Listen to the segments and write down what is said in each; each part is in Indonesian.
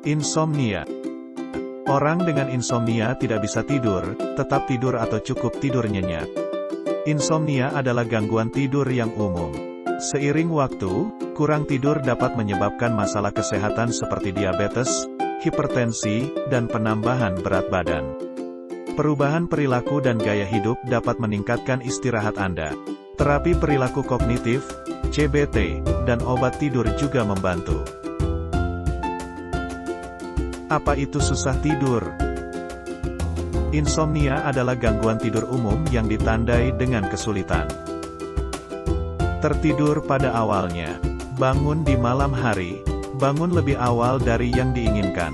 Insomnia. Orang dengan insomnia tidak bisa tidur, tetap tidur atau cukup tidur nyenyak. Insomnia adalah gangguan tidur yang umum. Seiring waktu, kurang tidur dapat menyebabkan masalah kesehatan seperti diabetes, hipertensi, dan penambahan berat badan. Perubahan perilaku dan gaya hidup dapat meningkatkan istirahat Anda. Terapi perilaku kognitif, CBT, dan obat tidur juga membantu. Apa itu susah tidur? Insomnia adalah gangguan tidur umum yang ditandai dengan kesulitan tertidur pada awalnya, bangun di malam hari, bangun lebih awal dari yang diinginkan.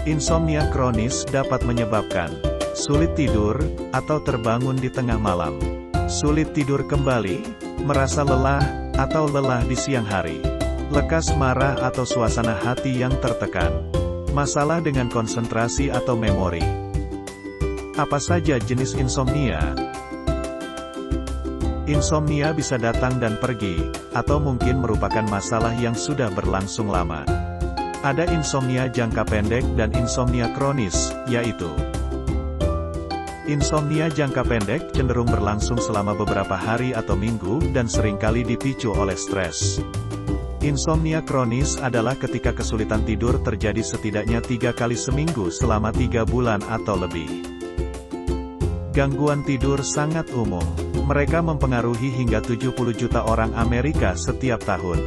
Insomnia kronis dapat menyebabkan sulit tidur, atau terbangun di tengah malam. Sulit tidur kembali, merasa lelah, atau lelah di siang hari. Lekas marah atau suasana hati yang tertekan. Masalah dengan konsentrasi atau memori. Apa saja jenis insomnia? Insomnia bisa datang dan pergi, atau mungkin merupakan masalah yang sudah berlangsung lama. Ada insomnia jangka pendek dan insomnia kronis, yaitu insomnia jangka pendek cenderung berlangsung selama beberapa hari atau minggu dan seringkali dipicu oleh stres. Insomnia kronis adalah ketika kesulitan tidur terjadi setidaknya 3 kali seminggu selama 3 bulan atau lebih. Gangguan tidur sangat umum. Mereka mempengaruhi hingga 70 juta orang Amerika setiap tahun.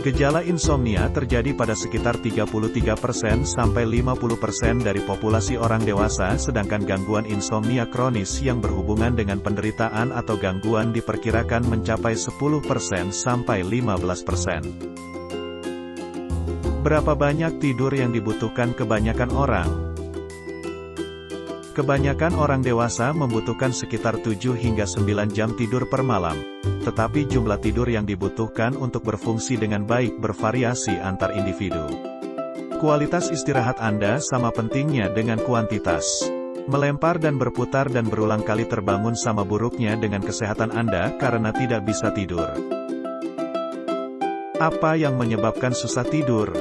Gejala insomnia terjadi pada sekitar 33% sampai 50% dari populasi orang dewasa, sedangkan gangguan insomnia kronis yang berhubungan dengan penderitaan atau gangguan diperkirakan mencapai 10% sampai 15%. Berapa banyak tidur yang dibutuhkan kebanyakan orang? Kebanyakan orang dewasa membutuhkan sekitar 7 hingga 9 jam tidur per malam, tetapi jumlah tidur yang dibutuhkan untuk berfungsi dengan baik bervariasi antar individu. Kualitas istirahat Anda sama pentingnya dengan kuantitas. Melempar dan berputar dan berulang kali terbangun sama buruknya dengan kesehatan Anda karena tidak bisa tidur. Apa yang menyebabkan susah tidur?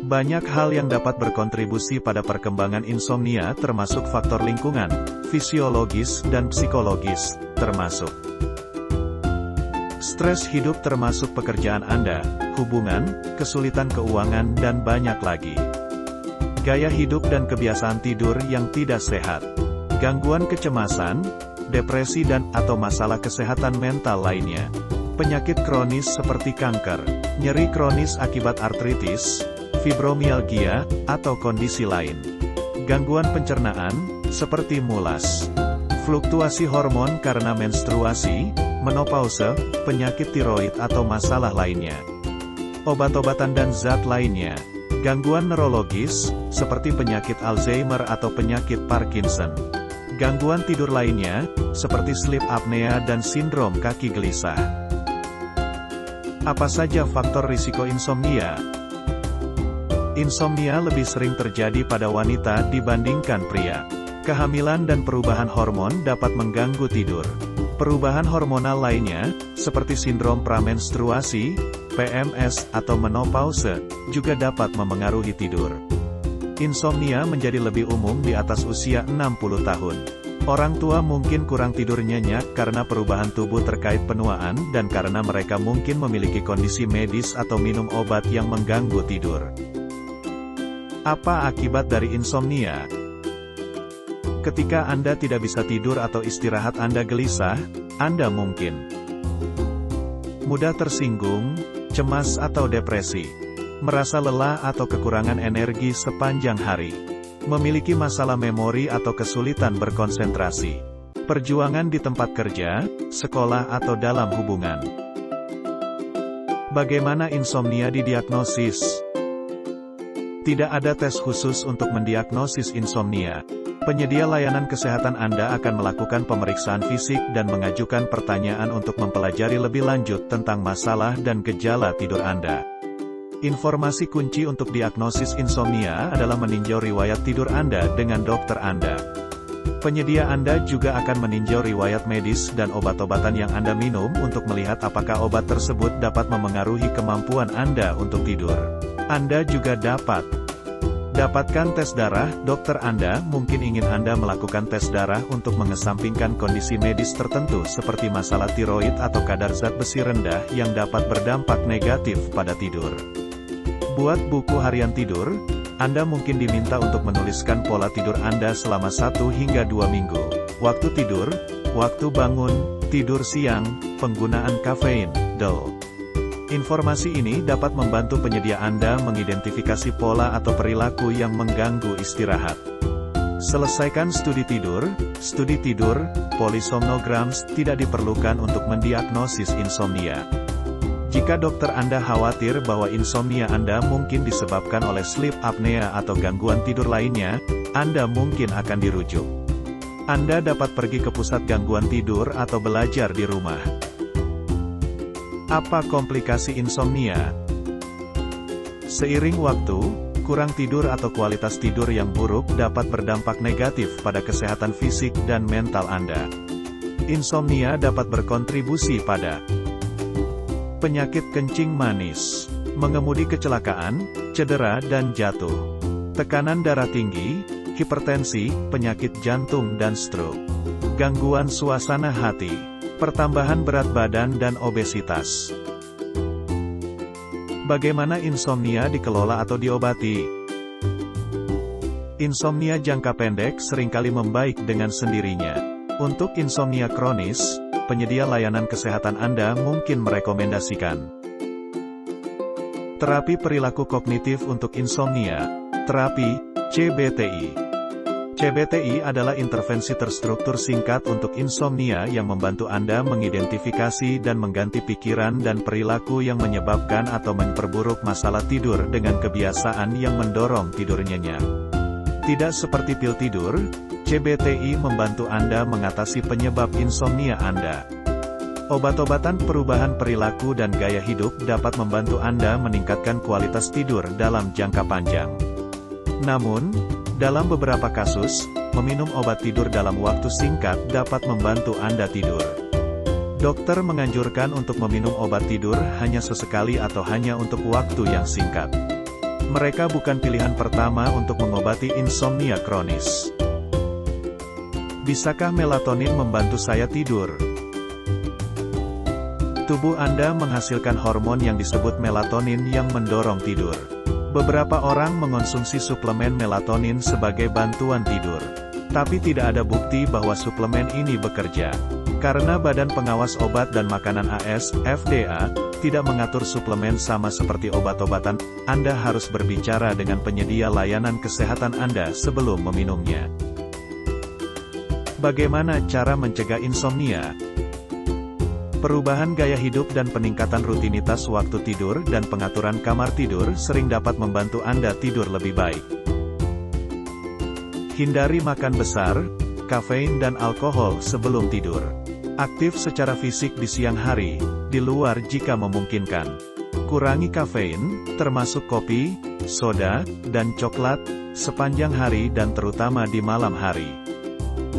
Banyak hal yang dapat berkontribusi pada perkembangan insomnia termasuk faktor lingkungan, fisiologis dan psikologis, termasuk stres hidup termasuk pekerjaan Anda, hubungan, kesulitan keuangan dan banyak lagi. Gaya hidup dan kebiasaan tidur yang tidak sehat, gangguan kecemasan, depresi dan atau masalah kesehatan mental lainnya. Penyakit kronis seperti kanker, nyeri kronis akibat artritis, fibromialgia, atau kondisi lain. Gangguan pencernaan, seperti mulas. Fluktuasi hormon karena menstruasi, menopause, penyakit tiroid atau masalah lainnya. Obat-obatan dan zat lainnya. Gangguan neurologis, seperti penyakit Alzheimer atau penyakit Parkinson. Gangguan tidur lainnya, seperti sleep apnea dan sindrom kaki gelisah. Apa saja faktor risiko insomnia? Insomnia lebih sering terjadi pada wanita dibandingkan pria. Kehamilan dan perubahan hormon dapat mengganggu tidur. Perubahan hormonal lainnya, seperti sindrom pramenstruasi, PMS, atau menopause, juga dapat memengaruhi tidur. Insomnia menjadi lebih umum di atas usia 60 tahun. Orang tua mungkin kurang tidur nyenyak karena perubahan tubuh terkait penuaan dan karena mereka mungkin memiliki kondisi medis atau minum obat yang mengganggu tidur. Apa akibat dari insomnia? Ketika Anda tidak bisa tidur atau istirahat Anda gelisah, Anda mungkin mudah tersinggung, cemas atau depresi, merasa lelah atau kekurangan energi sepanjang hari, memiliki masalah memori atau kesulitan berkonsentrasi, perjuangan di tempat kerja, sekolah atau dalam hubungan. Bagaimana insomnia didiagnosis? Tidak ada tes khusus untuk mendiagnosis insomnia. Penyedia layanan kesehatan Anda akan melakukan pemeriksaan fisik dan mengajukan pertanyaan untuk mempelajari lebih lanjut tentang masalah dan gejala tidur Anda. Informasi kunci untuk diagnosis insomnia adalah meninjau riwayat tidur Anda dengan dokter Anda. Penyedia Anda juga akan meninjau riwayat medis dan obat-obatan yang Anda minum untuk melihat apakah obat tersebut dapat memengaruhi kemampuan Anda untuk tidur. Anda juga dapat dapatkan tes darah. Dokter Anda mungkin ingin Anda melakukan tes darah untuk mengesampingkan kondisi medis tertentu seperti masalah tiroid atau kadar zat besi rendah yang dapat berdampak negatif pada tidur. Buat buku harian tidur, Anda mungkin diminta untuk menuliskan pola tidur Anda selama 1 hingga 2 minggu. Waktu tidur, waktu bangun, tidur siang, penggunaan kafein, DL. Informasi ini dapat membantu penyedia Anda mengidentifikasi pola atau perilaku yang mengganggu istirahat. Selesaikan studi tidur. Studi tidur, polysomnograms, tidak diperlukan untuk mendiagnosis insomnia. Jika dokter Anda khawatir bahwa insomnia Anda mungkin disebabkan oleh sleep apnea atau gangguan tidur lainnya, Anda mungkin akan dirujuk. Anda dapat pergi ke pusat gangguan tidur atau belajar di rumah. Apa komplikasi insomnia? Seiring waktu, kurang tidur atau kualitas tidur yang buruk dapat berdampak negatif pada kesehatan fisik dan mental Anda. Insomnia dapat berkontribusi pada penyakit kencing manis, mengemudi kecelakaan, cedera dan jatuh, tekanan darah tinggi, hipertensi, penyakit jantung dan stroke, gangguan suasana hati, pertambahan berat badan dan obesitas. Bagaimana insomnia dikelola atau diobati? Insomnia jangka pendek seringkali membaik dengan sendirinya. Untuk insomnia kronis, penyedia layanan kesehatan Anda mungkin merekomendasikan terapi perilaku kognitif untuk insomnia, terapi CBTI. CBTI adalah intervensi terstruktur singkat untuk insomnia yang membantu Anda mengidentifikasi dan mengganti pikiran dan perilaku yang menyebabkan atau memperburuk masalah tidur dengan kebiasaan yang mendorong tidur nyenyak. Tidak seperti pil tidur, CBTI membantu Anda mengatasi penyebab insomnia Anda. Obat-obatan perubahan perilaku dan gaya hidup dapat membantu Anda meningkatkan kualitas tidur dalam jangka panjang. Namun, dalam beberapa kasus, meminum obat tidur dalam waktu singkat dapat membantu Anda tidur. Dokter menganjurkan untuk meminum obat tidur hanya sesekali atau hanya untuk waktu yang singkat. Mereka bukan pilihan pertama untuk mengobati insomnia kronis. Bisakah melatonin membantu saya tidur? Tubuh Anda menghasilkan hormon yang disebut melatonin yang mendorong tidur. Beberapa orang mengonsumsi suplemen melatonin sebagai bantuan tidur. Tapi tidak ada bukti bahwa suplemen ini bekerja. Karena Badan Pengawas Obat dan Makanan AS, FDA, tidak mengatur suplemen sama seperti obat-obatan, Anda harus berbicara dengan penyedia layanan kesehatan Anda sebelum meminumnya. Bagaimana cara mencegah insomnia? Perubahan gaya hidup dan peningkatan rutinitas waktu tidur dan pengaturan kamar tidur sering dapat membantu Anda tidur lebih baik. Hindari makan besar, kafein dan alkohol sebelum tidur. Aktif secara fisik di siang hari, di luar jika memungkinkan. Kurangi kafein, termasuk kopi, soda, dan coklat, sepanjang hari dan terutama di malam hari.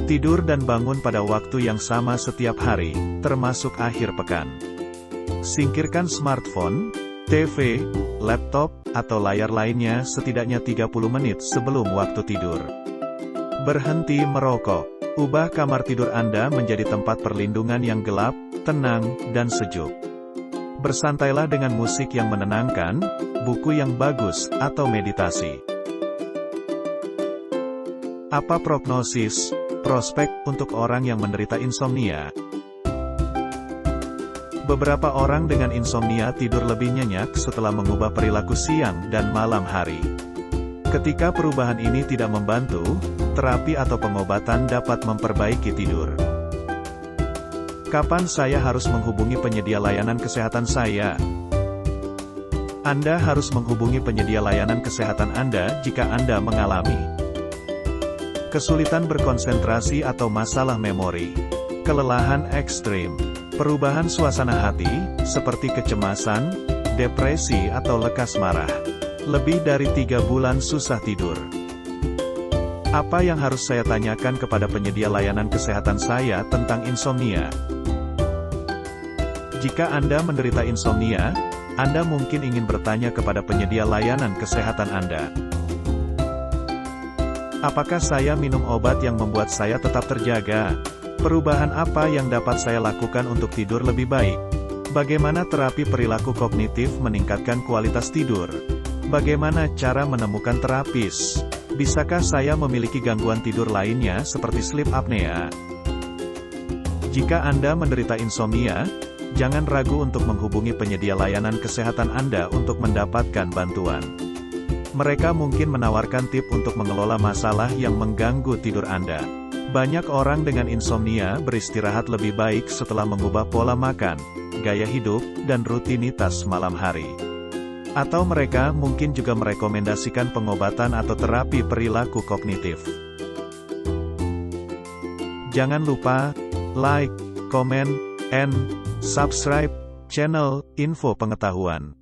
Tidur dan bangun pada waktu yang sama setiap hari, termasuk akhir pekan. Singkirkan smartphone, TV, laptop, atau layar lainnya setidaknya 30 menit sebelum waktu tidur. Berhenti merokok. Ubah kamar tidur Anda menjadi tempat perlindungan yang gelap, tenang, dan sejuk. Bersantailah dengan musik yang menenangkan, buku yang bagus, atau meditasi. Apa prognosis, prospek, untuk orang yang menderita insomnia? Beberapa orang dengan insomnia tidur lebih nyenyak setelah mengubah perilaku siang dan malam hari. Ketika perubahan ini tidak membantu, terapi atau pengobatan dapat memperbaiki tidur. Kapan saya harus menghubungi penyedia layanan kesehatan saya? Anda harus menghubungi penyedia layanan kesehatan Anda jika Anda mengalami kesulitan berkonsentrasi atau masalah memori, kelelahan ekstrim, perubahan suasana hati, seperti kecemasan, depresi atau lekas marah, lebih dari 3 bulan susah tidur. Apa yang harus saya tanyakan kepada penyedia layanan kesehatan saya tentang insomnia? Jika Anda menderita insomnia, Anda mungkin ingin bertanya kepada penyedia layanan kesehatan Anda. Apakah saya minum obat yang membuat saya tetap terjaga? Perubahan apa yang dapat saya lakukan untuk tidur lebih baik? Bagaimana terapi perilaku kognitif meningkatkan kualitas tidur? Bagaimana cara menemukan terapis? Bisakah saya memiliki gangguan tidur lainnya seperti sleep apnea? Jika Anda menderita insomnia, jangan ragu untuk menghubungi penyedia layanan kesehatan Anda untuk mendapatkan bantuan. Mereka mungkin menawarkan tip untuk mengelola masalah yang mengganggu tidur Anda. Banyak orang dengan insomnia beristirahat lebih baik setelah mengubah pola makan, gaya hidup, dan rutinitas malam hari. Atau mereka mungkin juga merekomendasikan pengobatan atau terapi perilaku kognitif. Jangan lupa like, comment, and subscribe channel Info Pengetahuan.